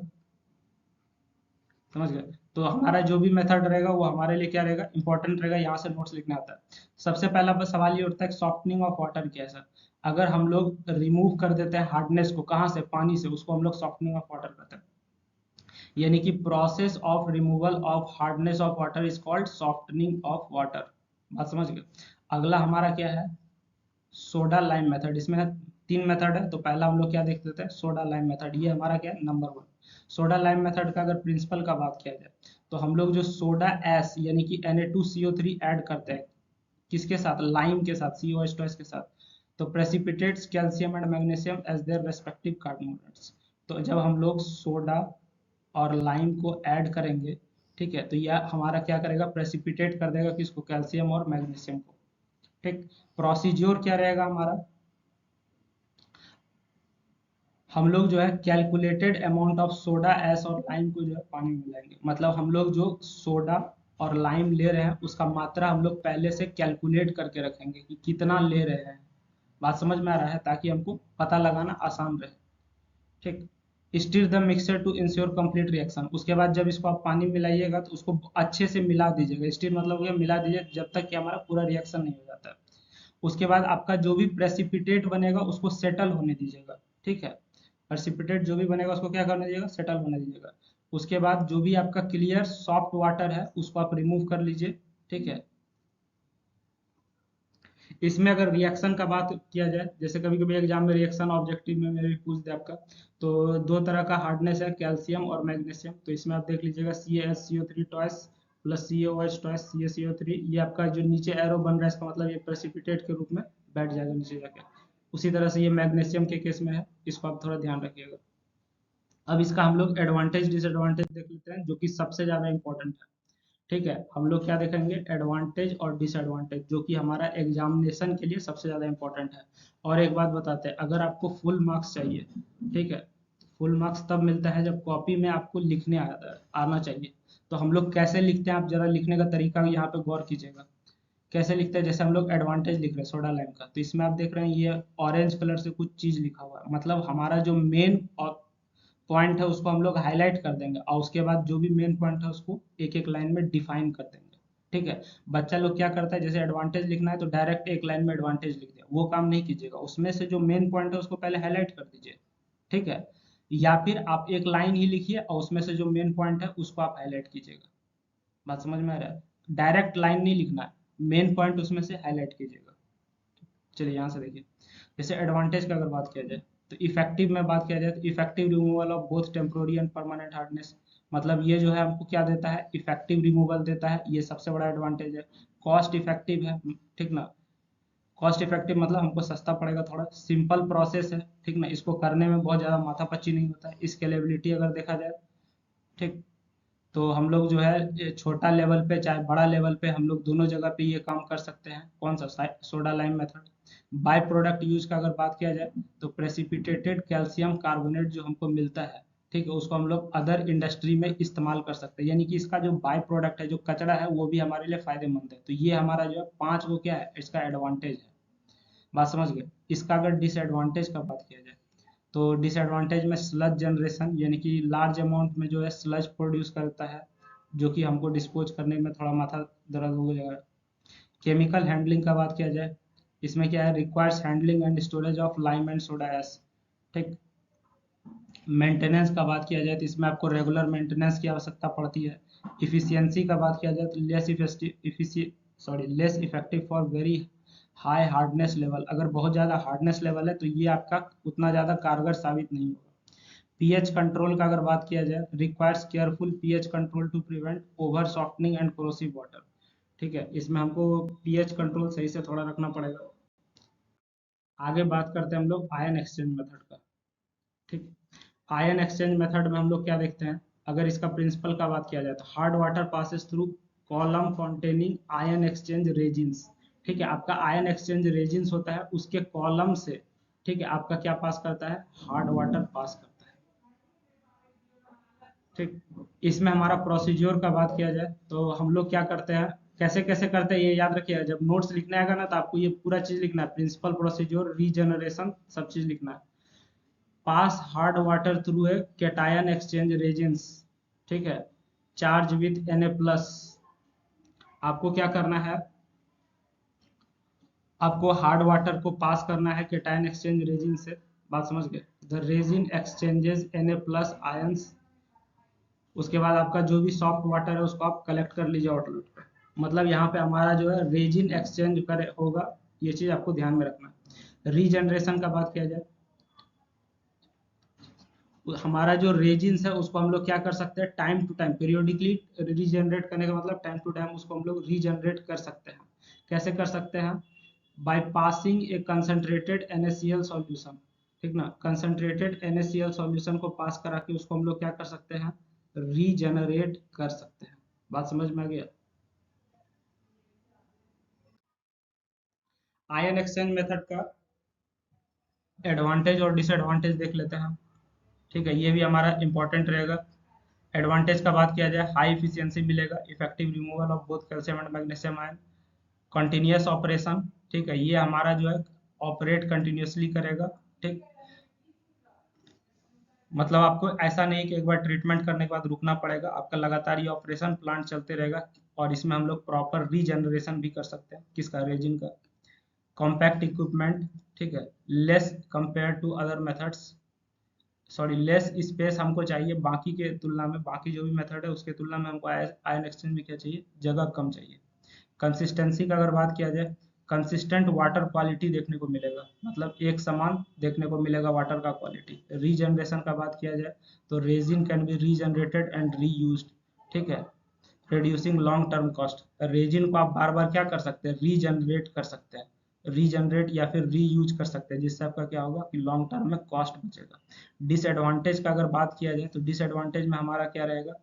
समझ गए। तो हमारा जो भी मेथड रहेगा वो हमारे लिए क्या रहेगा, इंपॉर्टेंट रहेगा, यहाँ से नोट्स लिखना आता है। सबसे पहला बस सवाल ये उठता है, सॉफ्टनिंग ऑफ वाटर क्या है सर। अगर हम लोग रिमूव कर देते हैं हार्डनेस को, कहाँ से, पानी से, उसको हम लोग सॉफ्टनिंग ऑफ वाटर कहते हैं। यानी कि process of removal of hardness of water is called softening of water. बात समझ गए। अगला हमारा क्या है, सोडा लाइम मेथड। इसमें 3 मेथड है, तो पहला हम लोग क्या देख लेते हैं, सोडा लाइम मेथड। ये हमारा क्या है, नंबर 1। सोडा लाइम मेथड का अगर प्रिंसिपल का बात किया जाए तो हम लोग जो सोडा एस यानी कि Na2CO3 ऐड करते हैं, किसके साथ, लाइम के साथ, COH2 के साथ। तो precipitates calcium and magnesium as their respective carbonates. तो जब हम लोग सोडा और लाइम को ऐड करेंगे, ठीक है, तो यह हमारा क्या करेगा, प्रेसिपिटेट कर देगा किसको, कैल्शियम और मैग्नीशियम को, ठीक। प्रोसीज्योर क्या रहेगा हमारा, हम लोग जो है calculated amount of soda S और लाइम को जो है पानी में मिलाएंगे। मतलब हम लोग जो सोडा और लाइम ले रहे हैं उसका मात्रा हम लोग पहले से कैलकुलेट करके रखेंगे कि कितना ले रहे हैं। बात समझ में आ रहा है, ताकि हमको पता लगाना आसान रहे, ठीक। Stir the mixture to ensure complete reaction. उसके बाद जब इसको आप पानी में मिलाइएगा तो उसको अच्छे से मिला दीजिएगा। स्टीर मतलब हो गया मिला दीजिए, जब तक कि हमारा पूरा रिएक्शन नहीं हो जाता है। उसके बाद आपका जो भी प्रेसिपिटेट बनेगा उसको सेटल होने दीजिएगा, ठीक है। प्रेसिपिटेट जो भी बनेगा उसको क्या करने दीजिएगा, सेटल होने दीजिएगा। उसके बाद जो भी आपका क्लियर सॉफ्ट वाटर है उसको आप रिमूव कर लीजिए, ठीक है। इसमें अगर रिएक्शन का बात किया जाए, जैसे कभी कभी एग्जाम में रिएक्शन ऑब्जेक्टिव में भी पूछ दे आपका, तो 2 तरह का हार्डनेस है, कैल्शियम और मैग्नीशियम। तो इसमें आप देख लीजिएगा CaSCO3 toys plus CaOH toys CaCO3। ये आपका जो नीचे एरो बन रहा है इसका मतलब ये प्रेसिपिटेट के रूप में बैठ जाएगा नीचे जाके। उसी तरह से ये मैग्नीशियम के केस में है, इसको आप थोड़ा ध्यान रखिएगा। अब इसका हम लोग एडवांटेज डिसएडवांटेज देख लेते हैं, जो कि सबसे ज़्यादा इंपॉर्टेंट है। ठीक है, हम लोग क्या देखेंगे, एडवांटेज और डिसएडवांटेज, जो कि हमारा एग्जामिनेशन के लिए सबसे ज़्यादा इंपॉर्टेंट है। और एक बात बताते हैं, अगर आपको फुल मार्क्स चाहिए, ठीक है, फुल मार्क्स तब मिलता है जब कॉपी में आपको लिखने आना चाहिए। तो हम लोग कैसे लिखते हैं, आप जरा लिखने का तरीका यहाँ पे गौर कीजिएगा। कैसे लिखते हैं, जैसे हम लोग एडवांटेज लिख रहे हैं सोडा लाइम का, तो इसमें आप देख रहे हैं ये ऑरेंज कलर से कुछ चीज़ लिखा हुआ है, मतलब हमारा जो मेन पॉइंट है उसको हम लोग हाईलाइट कर देंगे, और उसके बाद जो भी मेन पॉइंट है उसको एक एक लाइन में डिफाइन कर देंगे। ठीक है, बच्चा लोग क्या करता है, जैसे एडवांटेज लिखना है तो डायरेक्ट एक लाइन में एडवांटेज लिख दिया, वो काम नहीं कीजिएगा, उसमें से जो मेन पॉइंट है उसको पहले हाईलाइट कर दीजिए। ठीक है, या फिर आप एक लाइन ही लिखिए और उसमें से जो मेन पॉइंट है उसको आप हाईलाइट कीजिएगा। बात समझ में आ रहा है, डायरेक्ट लाइन नहीं लिखना है, मेन पॉइंट उसमें से हाईलाइट कीजिएगा। चलिए यहाँ से देखिए, जैसे एडवांटेज का अगर बात किया जाए, तो इफेक्टिव में बात किया जाए तो effective removal of both temporary and permanent hardness, मतलब ये जो है हमको क्या देता है, इफेक्टिव रिमूवल देता है, ये सबसे बड़ा एडवांटेज है। कॉस्ट इफेक्टिव है, ठीक ना, कॉस्ट इफेक्टिव मतलब हमको सस्ता पड़ेगा थोड़ा, सिंपल प्रोसेस है, ठीक ना, इसको करने में बहुत ज़्यादा माथापच्ची नहीं होता है, स्केलेबिलिटी अगर देखा जाए, ठीक, तो हम लोग जो है ये छोटा लेवल पे चाहे बड़ा लेवल पे हम लोग दोनों जगह पे ये काम कर सकते हैं। कौन सा, soda lime method. By product use का अगर बात किया जाए, तो प्रेसिपिटेटेड कैल्शियम कार्बोनेट जो हमको मिलता है, ठीक है, उसको हम लोग अदर इंडस्ट्री में इस्तेमाल कर सकते हैं, यानी कि इसका जो बाय प्रोडक्ट है, जो कचरा है, वो भी हमारे लिए फायदेमंद है। तो ये हमारा जो है पांच वो क्या है, इसका एडवांटेज है। बात समझ गए। इसका अगर डिसएडवांटेज का बात किया जाए, तो डिसएडवांटेज में स्लज जनरेशन, यानी कि लार्ज अमाउंट में जो है स्लज प्रोड्यूस करता है, जो कि हमको डिस्पोज करने में थोड़ा माथा दर्द हो जाएगा। केमिकल हैंडलिंग का बात किया जाए, इसमें क्या है, requires handling and storage of lime and soda S. ठीक, मेंटेनेंस का बात किया जाए तो इसमें आपको रेगुलर मेंटेनेंस की आवश्यकता पड़ती है। इफिशियंसी का बात किया जाए तो less effective for very high hardness level, अगर बहुत ज़्यादा हार्डनेस लेवल है तो ये आपका उतना ज़्यादा कारगर साबित नहीं होगा। पीएच कंट्रोल का अगर बात किया जाए, requires careful pH control to prevent over softening and corrosive water. ठीक है, इसमें हमको पीएच कंट्रोल सही से थोड़ा रखना पड़ेगा। आगे बात करते हैं हम लोग आयन एक्सचेंज मेथड का। ठीक, आयन एक्सचेंज मेथड में हम लोग क्या देखते हैं, अगर इसका प्रिंसिपल का बात किया जाए तो hard water passes through column containing ion exchange resins. ठीक है, आपका आयन एक्सचेंज रेजिन्स होता है, उसके कॉलम से, ठीक है, आपका क्या पास करता है, हार्ड वाटर पास करता है। ठीक, इसमें हमारा प्रोसीज्योर का बात किया जाए तो हम लोग क्या करते हैं, कैसे कैसे करते हैं ये याद रखिएगा, जब नोट्स लिखना आएगा ना तो आपको ये पूरा चीज लिखना है, प्रिंसिपल, प्रोसीज्योर, रीजनरेशन, सब चीज लिखना है। Pass hard water through a cation exchange resins, ठीक है, चार्ज विथ Na+, आपको क्या करना है, आपको हार्ड वाटर को पास करना है कैटायन एक्सचेंज रेजिन से। बात समझ गए, the resin exchanges Na+ ions, उसके बाद आपका जो भी सॉफ्ट वाटर है उसको आप कलेक्ट कर लीजिए आउटलेट पे, मतलब यहाँ पे हमारा जो है रेजिन एक्सचेंज करे होगा, ये चीज आपको ध्यान में रखना है। रीजनरेशन का बात किया जाए, हमारा जो रेजिन्स है उसको हम लोग क्या कर सकते हैं, time to time periodically regenerate करने का मतलब टाइम टू टाइम उसको हम लोग रीजनरेट कर सकते हैं। कैसे कर सकते हैं, by passing A concentrated NaCl solution. ठीक ना, कंसंट्रेटेड NaCl सॉल्यूशन को पास करा के उसको हम लोग क्या कर सकते हैं, रीजनरेट कर सकते हैं। बात समझ में आ गया। आयन एक्सचेंज मेथड का एडवांटेज और डिसएडवांटेज देख लेते हैं। ठीक है, ये भी हमारा इंपॉर्टेंट रहेगा। एडवांटेज का बात किया जाए, हाई इफिशियंसी मिलेगा, effective removal of both calcium and magnesium ion, continuous operation. ठीक है, ये हमारा जो है ऑपरेट कंटिन्यूअसली करेगा। ठीक, मतलब आपको ऐसा नहीं कि एक बार ट्रीटमेंट करने के बाद रुकना पड़ेगा, आपका लगातार ये ऑपरेशन प्लांट चलते रहेगा। और इसमें हम लोग प्रॉपर रीजनरेशन भी कर सकते हैं, किसका, रेजिन का। कॉम्पैक्ट इक्विपमेंट, ठीक है, less compare to other methods, sorry less space हमको चाहिए बाकी के तुलना में, बाकी जो भी मेथड है उसके तुलना में हमको आयन एक्सचेंज में क्या चाहिए, जगह कम चाहिए। कंसिस्टेंसी का अगर बात किया जाए, कंसिस्टेंट वाटर क्वालिटी देखने को मिलेगा, मतलब एक समान देखने को मिलेगा वाटर का क्वालिटी। रीजनरेशन का बात किया जाए तो resin can be regenerated and reused. ठीक है, reducing long term cost, resin को आप बार बार क्या कर सकते हैं, रीजनरेट कर सकते हैं, रीजनरेट या फिर रीयूज कर सकते हैं, जिससे आपका क्या होगा कि लॉन्ग टर्म में कॉस्ट बचेगा। डिसएडवांटेज का अगर बात किया जाए तो डिसएडवांटेज में हमारा क्या रहेगा,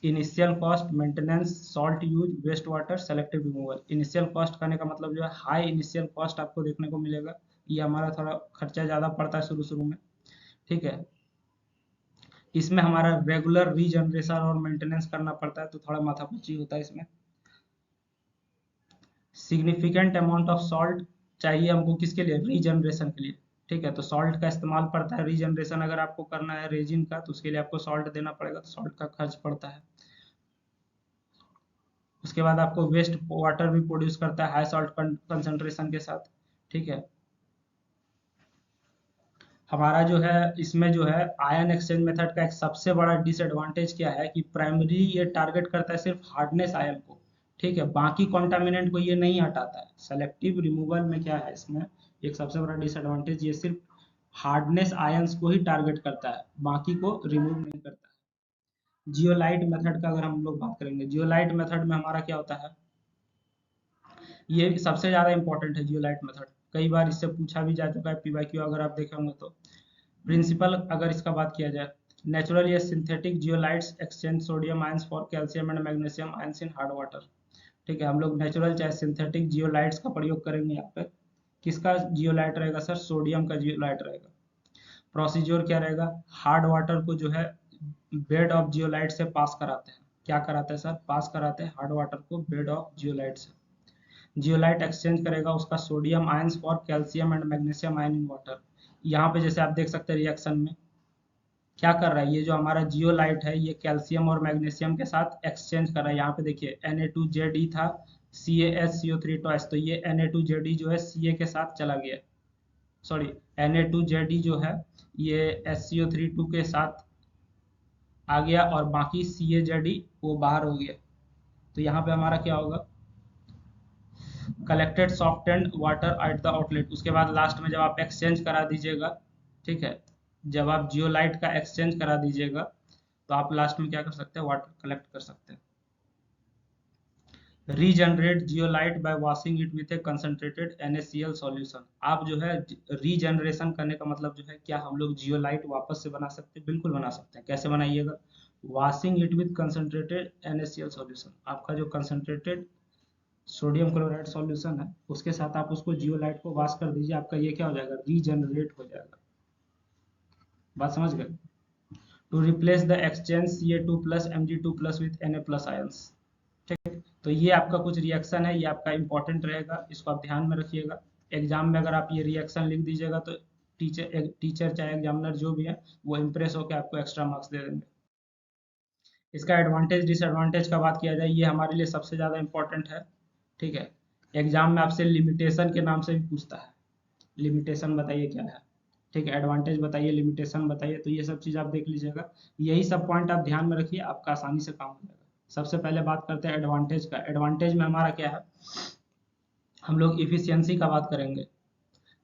initial cost, maintenance, salt use, waste water, selective removal. Initial cost करने का मतलब जो है हाई इनिशियल कॉस्ट आपको देखने को मिलेगा, ये हमारा थोड़ा खर्चा ज़्यादा पड़ता है शुरू शुरू में, ठीक है। इसमें हमारा रेगुलर रीजनरेशन और मेंटेनेंस करना पड़ता है, तो थोड़ा माथापच्ची होता है इसमें। सिग्निफिकेंट अमाउंट ऑफ सॉल्ट चाहिए हमको किसके लिए, रीजनरेशन के लिए, ठीक है। तो सॉल्ट का इस्तेमाल पड़ता है, रीजनरेशन अगर आपको करना है रेजिन का तो उसके लिए आपको सॉल्ट देना पड़ेगा, तो सॉल्ट का खर्च पड़ता है। उसके बाद आपको वेस्ट वाटर भी प्रोड्यूस करता है हाई सॉल्ट कंसंट्रेशन के साथ, ठीक है। हमारा जो है इसमें जो है आयन एक्सचेंज मेथड का एक सबसे बड़ा डिसएडवांटेज क्या है कि प्राइमरी ये टारगेट करता है सिर्फ हार्डनेस आयन को, ठीक है, बाकी कॉन्टामिनेंट को ये नहीं हटाता है। सेलेक्टिव रिमूवल में क्या है, इसमें एक सबसे बड़ा डिसएडवांटेज, ये सिर्फ हार्डनेस आयंस को ही टारगेट करता है, बाकी को रिमूव नहीं करता है। जियोलाइट मेथड का अगर हम लोग बात करेंगे, जियोलाइट मेथड में हमारा क्या होता है, ये सबसे ज़्यादा इंपॉर्टेंट है जियोलाइट मेथड, कई बार इससे पूछा भी जा चुका है पीवाईक्यू अगर आप देखे होंगे तो। प्रिंसिपल अगर इसका बात किया जाए, नेचुरल या synthetic zeolites exchange sodium ions for calcium and magnesium ions in hard water, ठीक है। हम लोग नेचुरल चाहे सिंथेटिक जियोलाइट्स का प्रयोग करेंगे यहाँ पे। किसका जियोलाइट रहेगा सर, सोडियम का जियोलाइट रहेगा। प्रोसीजर क्या रहेगा, हार्ड वाटर को जो है बेड ऑफ जियोलाइट से पास कराते हैं, क्या कराते हैं सर, पास कराते हैं हार्ड वाटर को बेड ऑफ जियोलाइट से। जियोलाइट एक्सचेंज करेगा उसका sodium ions for calcium and magnesium ion in water. यहाँ पे जैसे आप देख सकते हैं रिएक्शन में क्या कर रहा है, ये जो हमारा जियोलाइट है ये कैल्शियम और मैग्नीशियम के साथ एक्सचेंज कर रहा है। यहाँ पे देखिए Na2Ze था, CaHCO3 टॉइस, तो ये Na2Ze जो है Ca के साथ चला गया, सॉरी Na2Ze जो है ये HCO3 2 के साथ आ गया और बाकी CaZe वो बाहर हो गया। तो यहाँ पे हमारा क्या होगा, collected soft and water at the outlet. उसके बाद लास्ट में जब आप एक्सचेंज करा दीजिएगा, ठीक है, जब आप जियोलाइट का एक्सचेंज करा दीजिएगा तो आप लास्ट में क्या कर सकते हैं, वाटर कलेक्ट कर सकते हैं। Regenerate zeolite bye washing it with A concentrated NaCl solution. आप जो है रीजनरेशन करने का मतलब जो है क्या, हम लोग जियोलाइट वापस से बना सकते हैं, बिल्कुल बना सकते हैं। कैसे बनाइएगा, washing it with concentrated NaCl solution. आपका जो कंसंट्रेटेड सोडियम क्लोराइड सॉल्यूशन है उसके साथ आप उसको जियोलाइट को वॉश कर दीजिए, आपका ये क्या हो जाएगा, रीजनरेट हो जाएगा। बात समझ गए। To replace the exchange Ca2+ Mg2+ with Na+ ions, ठीक। तो ये आपका कुछ रिएक्शन है, ये आपका इंपॉर्टेंट रहेगा, इसको आप ध्यान में रखिएगा। एग्जाम में अगर आप ये रिएक्शन लिख दीजिएगा तो टीचर चाहे एग्जामिनर जो भी है वो इम्प्रेस होकर आपको एक्स्ट्रा मार्क्स दे देंगे। इसका एडवांटेज डिसएडवांटेज का बात किया जाए, ये हमारे लिए सबसे ज़्यादा इंपॉर्टेंट है, ठीक है। एग्जाम में आपसे लिमिटेशन के नाम से भी पूछता है, लिमिटेशन बताइए क्या है, ठीक है, एडवांटेज बताइए, लिमिटेशन बताइए, तो ये सब चीज़ आप देख लीजिएगा। यही सब पॉइंट आप ध्यान में रखिए, आपका आसानी से काम हो जाएगा। सबसे पहले बात करते हैं एडवांटेज का। एडवांटेज में हमारा क्या है, हम लोग इफिशियंसी का बात करेंगे,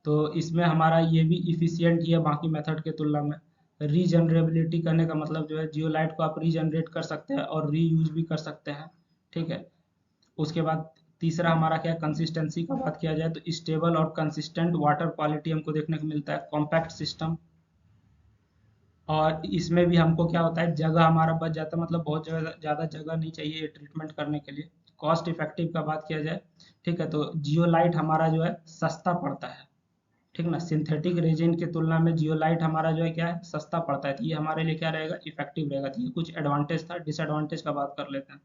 तो इसमें हमारा ये भी इफिशियंट ही है बाकी मेथड के तुलना में। रीजनरेबिलिटी करने का मतलब जो है जियोलाइट को आप रीजनरेट कर सकते हैं और रीयूज भी कर सकते हैं, ठीक है। उसके बाद तीसरा हमारा क्या है, कंसिस्टेंसी का बात किया जाए तो स्टेबल और कंसिस्टेंट वाटर क्वालिटी हमको देखने को मिलता है, कॉम्पैक्ट सिस्टम। और इसमें भी हमको क्या होता है, जगह हमारा बच जाता है, मतलब बहुत ज़्यादा जगह नहीं चाहिए ट्रीटमेंट करने के लिए। कॉस्ट इफेक्टिव का बात किया जाए, ठीक है, तो जियोलाइट हमारा जो है सस्ता पड़ता है, ठीक ना। सिंथेटिक रेजिन की तुलना में जियोलाइट हमारा जो है क्या है, सस्ता पड़ता है, तो ये हमारे लिए क्या रहेगा, इफेक्टिव रहेगा। तो ये कुछ एडवांटेज था। डिसएडवांटेज का बात कर लेते हैं।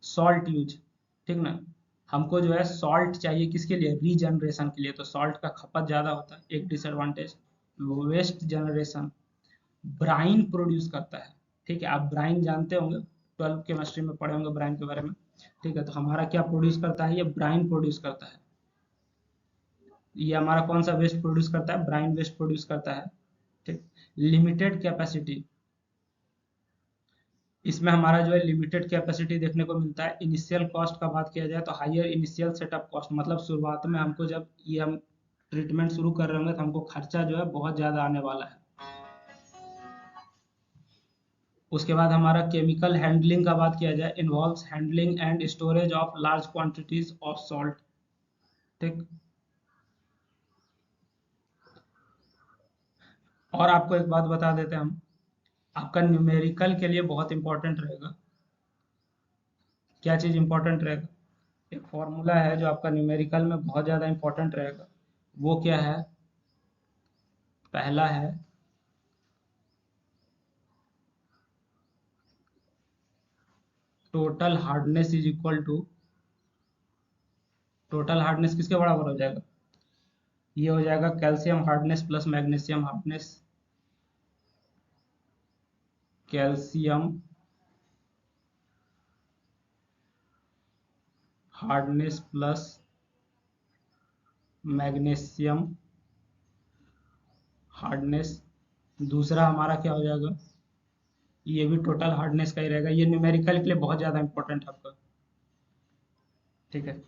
सॉल्ट यूज, ठीक ना, हमको जो है सॉल्ट चाहिए किसके लिए, रीजनरेशन के लिए, तो सॉल्ट का खपत ज़्यादा होता है, एक disadvantage. Waste generation, brine produce करता है, ठीक है, आप ब्राइन जानते होंगे, 12 केमिस्ट्री में पढ़े होंगे ब्राइन के बारे में, ठीक है। तो हमारा क्या प्रोड्यूस करता है, ये ब्राइन प्रोड्यूस करता है। ये हमारा कौन सा वेस्ट प्रोड्यूस करता है, ब्राइन वेस्ट प्रोड्यूस करता है, ठीक। लिमिटेड कैपेसिटी, इसमें हमारा जो है लिमिटेड कैपेसिटी देखने को मिलता है। इनिशियल कॉस्ट का बात किया जाए तो हायर इनिशियल सेटअप कॉस्ट, मतलब शुरुआत में हमको जब ये हम ट्रीटमेंट शुरू कर रहे होंगे तो हमको खर्चा जो है बहुत ज़्यादा आने वाला है। उसके बाद हमारा केमिकल हैंडलिंग का बात किया जाए, involves handling and storage of large quantities of salt, ठीक। और आपको एक बात बता देते हैं हम, आपका न्यूमेरिकल के लिए बहुत इंपॉर्टेंट रहेगा। क्या चीज़ इंपॉर्टेंट रहेगा? एक फॉर्मूला है जो आपका न्यूमेरिकल में बहुत ज़्यादा इंपॉर्टेंट रहेगा। वो क्या है? पहला है total hardness is equal to, total hardness किसके बराबर हो जाएगा? ये हो जाएगा calcium hardness plus magnesium hardness. Calcium hardness plus magnesium hardness. दूसरा हमारा क्या हो जाएगा? ये भी टोटल हार्डनेस का ही रहेगा। ये न्यूमेरिकल के लिए बहुत ज़्यादा इंपॉर्टेंट है आपका, ठीक है।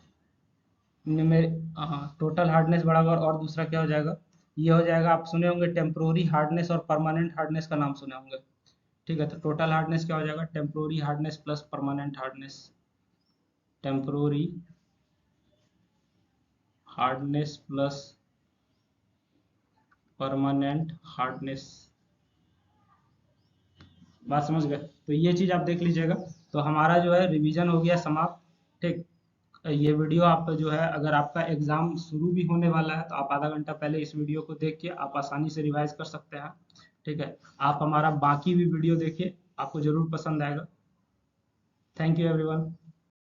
न्यूमेर हाँ, टोटल हार्डनेस बराबर, और दूसरा क्या हो जाएगा? ये हो जाएगा, आप सुने होंगे टेम्प्रोरी हार्डनेस और परमानेंट हार्डनेस का नाम सुने होंगे, ठीक है। तो टोटल हार्डनेस क्या हो जाएगा? Temporary hardness plus permanent hardness. Temporary hardness plus permanent hardness. बात समझ गए? तो ये चीज़ आप देख लीजिएगा। तो हमारा जो है रिवीजन हो गया समाप्त, ठीक। ये वीडियो आप जो है, अगर आपका एग्ज़ाम शुरू भी होने वाला है तो आप आधा घंटा पहले इस वीडियो को देख के आप आसानी से रिवाइज कर सकते हैं, ठीक है। आप हमारा बाकी भी वीडियो देखिए, आपको ज़रूर पसंद आएगा। Thank you everyone.